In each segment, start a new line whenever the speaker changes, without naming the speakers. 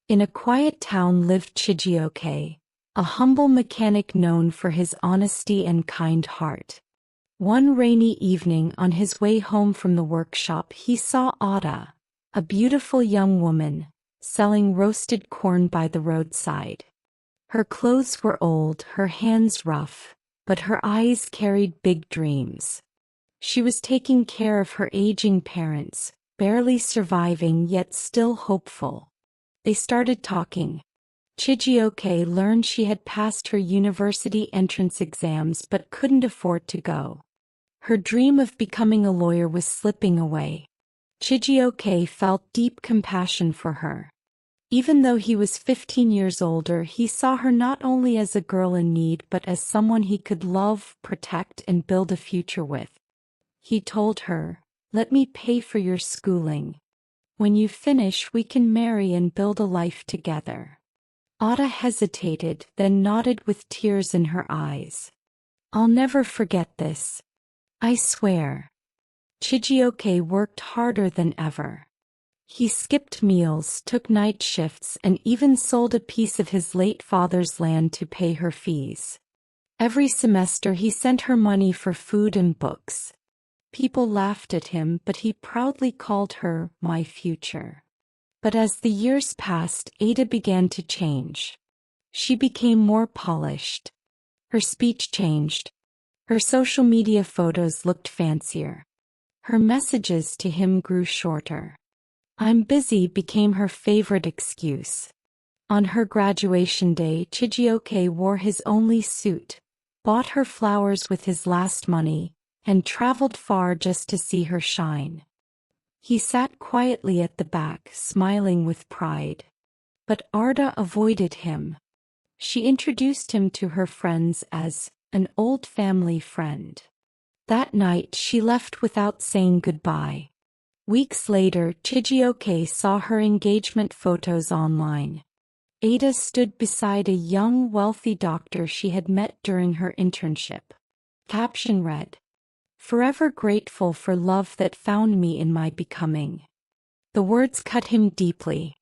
In a quiet town lived Chijioke, a humble mechanic known for his honesty and kind heart. One rainy evening on his way home from the workshop he saw Ada, a beautiful young woman, selling roasted corn by the roadside. Her clothes were old, her hands rough, but her eyes carried big dreams. She was taking care of her aging parents, barely surviving yet still hopeful. They started talking. Chijioke learned she had passed her university entrance exams but couldn't afford to go. Her dream of becoming a lawyer was slipping away. Chijioke felt deep compassion for her. Even though he was 15 years older, he saw her not only as a girl in need but as someone he could love, protect, and build a future with. He told her, "Let me pay for your schooling. When you finish, we can marry and build a life together." Ada hesitated, then nodded with tears in her eyes. "I'll never forget this. I swear." Chijioke worked harder than ever. He skipped meals, took night shifts, and even sold a piece of his late father's land to pay her fees. Every semester he sent her money for food and books. People laughed at him, but he proudly called her "my future." But as the years passed, Ada began to change. She became more polished. Her speech changed. Her social media photos looked fancier. Her messages to him grew shorter. "I'm busy" became her favorite excuse. On her graduation day, Chijioke wore his only suit, bought her flowers with his last money, and traveled far just to see her shine. He sat quietly at the back, smiling with pride. But Arda avoided him. She introduced him to her friends as an old family friend. That night she left without saying goodbye. Weeks later, Chijioke saw her engagement photos online. Ada stood beside a young, wealthy doctor she had met during her internship. Caption read, "Forever grateful for love that found me in my becoming." The words cut him deeply.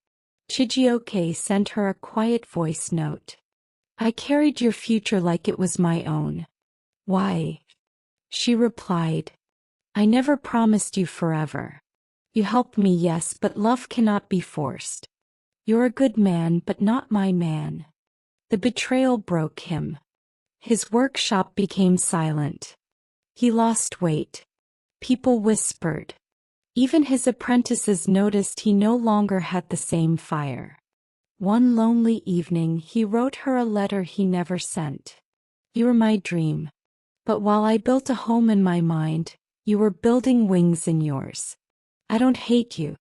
Chijioke sent her a quiet voice note. "I carried your future like it was my own." "Why?" She replied, "I never promised you forever. You helped me, yes, but love cannot be forced. You're a good man, but not my man." The betrayal broke him. His workshop became silent. He lost weight. People whispered. Even his apprentices noticed he no longer had the same fire. One lonely evening he wrote her a letter he never sent. "You were my dream. But while I built a home in my mind, you were building wings in yours. I don't hate you.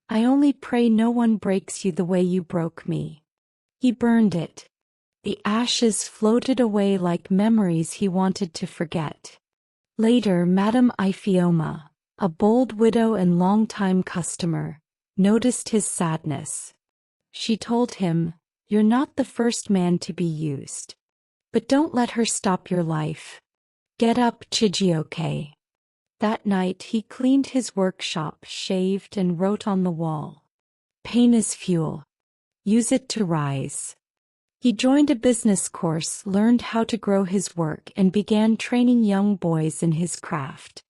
I only pray no one breaks you the way you broke me." He burned it. The ashes floated away like memories he wanted to forget. Later, Madame Ifioma, a bold widow and longtime customer, noticed his sadness. She told him, "You're not the first man to be used. But don't let her stop your life. Get up, Chijioke." That night he cleaned his workshop, shaved, and wrote on the wall, "Pain is fuel. Use it to rise." He joined a business course, learned how to grow his work, and began training young boys in his craft.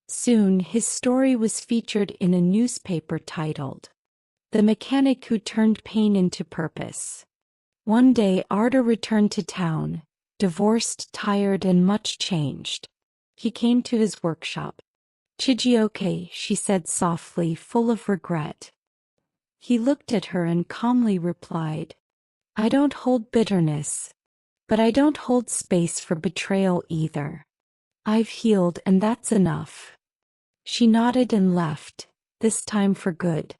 Soon his story was featured in a newspaper titled, "The Mechanic Who Turned Pain into Purpose." One day Arda returned to town, divorced, tired, and much changed. He came to his workshop. "Chijioke," she said softly, full of regret. He looked at her and calmly replied, "I don't hold bitterness. But I don't hold space for betrayal either. I've healed, and that's enough." She nodded and left, this time for good.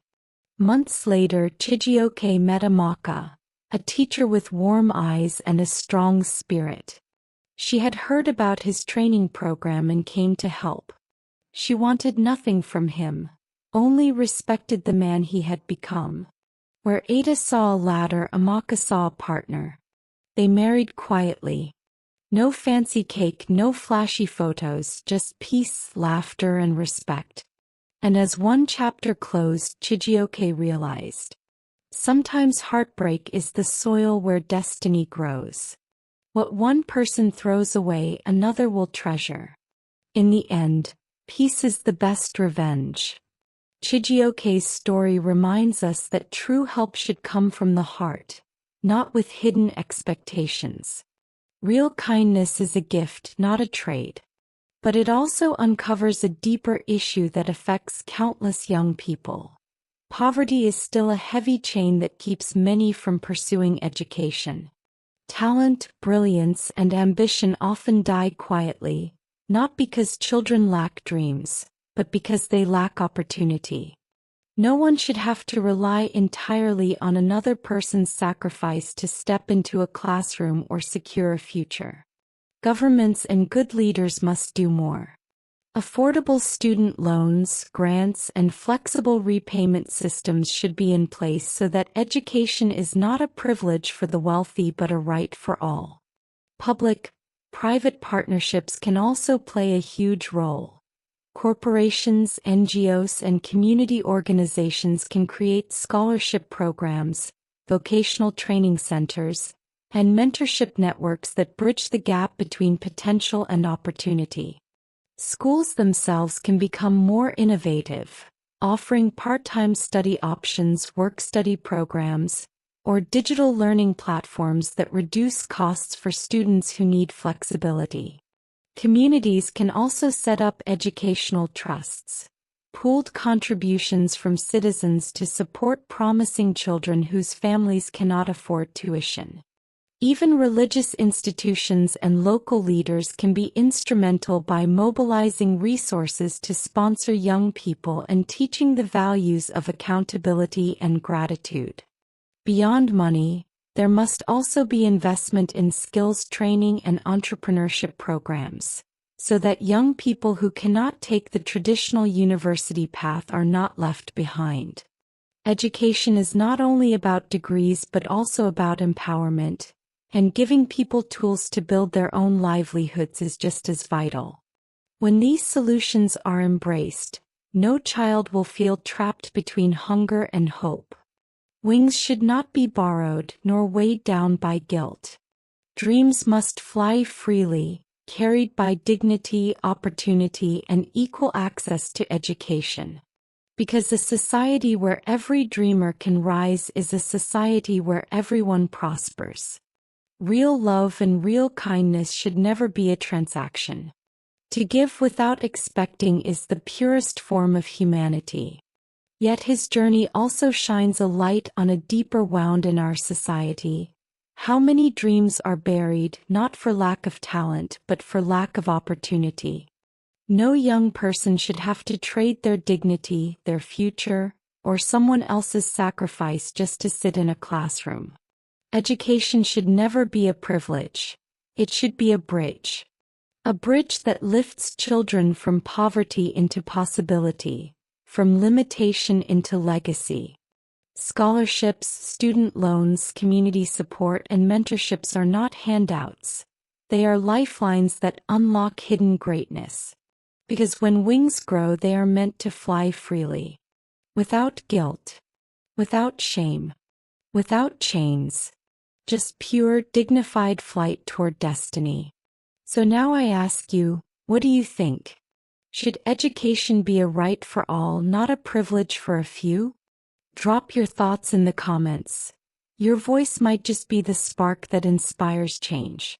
Months later, Chijioke met Amaka, a teacher with warm eyes and a strong spirit. She had heard about his training program and came to help. She wanted nothing from him, only respected the man he had become. Where Ada saw a ladder, Amaka saw a partner. They married quietly. No fancy cake, no flashy photos, just peace, laughter, and respect. And as one chapter closed, Chijioke realized, Sometimes heartbreak is the soil where destiny grows. What one person throws away, another will treasure. In the end, peace is the best revenge. Chijioke's story reminds us that true help should come from the heart, not with hidden expectations. Real kindness is a gift, not a trade. But it also uncovers a deeper issue that affects countless young people. Poverty is still a heavy chain that keeps many from pursuing education. Talent, brilliance, and ambition often die quietly, not because children lack dreams, but because they lack opportunity. No one should have to rely entirely on another person's sacrifice to step into a classroom or secure a future. Governments and good leaders must do more. Affordable student loans, grants, and flexible repayment systems should be in place so that education is not a privilege for the wealthy but a right for all. Public-private partnerships can also play a huge role. Corporations, NGOs, and community organizations can create scholarship programs, vocational training centers, and mentorship networks that bridge the gap between potential and opportunity. Schools themselves can become more innovative, offering part-time study options, work-study programs, or digital learning platforms that reduce costs for students who need flexibility. Communities can also set up educational trusts, pooled contributions from citizens to support promising children whose families cannot afford tuition. Even religious institutions and local leaders can be instrumental by mobilizing resources to sponsor young people and teaching the values of accountability and gratitude. Beyond money, there must also be investment in skills training and entrepreneurship programs, so that young people who cannot take the traditional university path are not left behind. Education is not only about degrees but also about empowerment, and giving people tools to build their own livelihoods is just as vital. When these solutions are embraced, no child will feel trapped between hunger and hope. Wings should not be borrowed nor weighed down by guilt. Dreams must fly freely, carried by dignity, opportunity, and equal access to education. Because a society where every dreamer can rise is a society where everyone prospers. Real love and real kindness should never be a transaction. To give without expecting is the purest form of humanity. Yet his journey also shines a light on a deeper wound in our society. How many dreams are buried not for lack of talent but for lack of opportunity? No young person should have to trade their dignity, their future, or someone else's sacrifice just to sit in a classroom. Education should never be a privilege. It should be a bridge. A bridge that lifts children from poverty into possibility, from limitation into legacy. Scholarships, student loans, community support, and mentorships are not handouts. They are lifelines that unlock hidden greatness. Because when wings grow, they are meant to fly freely. Without guilt. Without shame. Without chains. Just pure, dignified flight toward destiny. So now I ask you, what do you think? Should education be a right for all, not a privilege for a few? Drop your thoughts in the comments. Your voice might just be the spark that inspires change.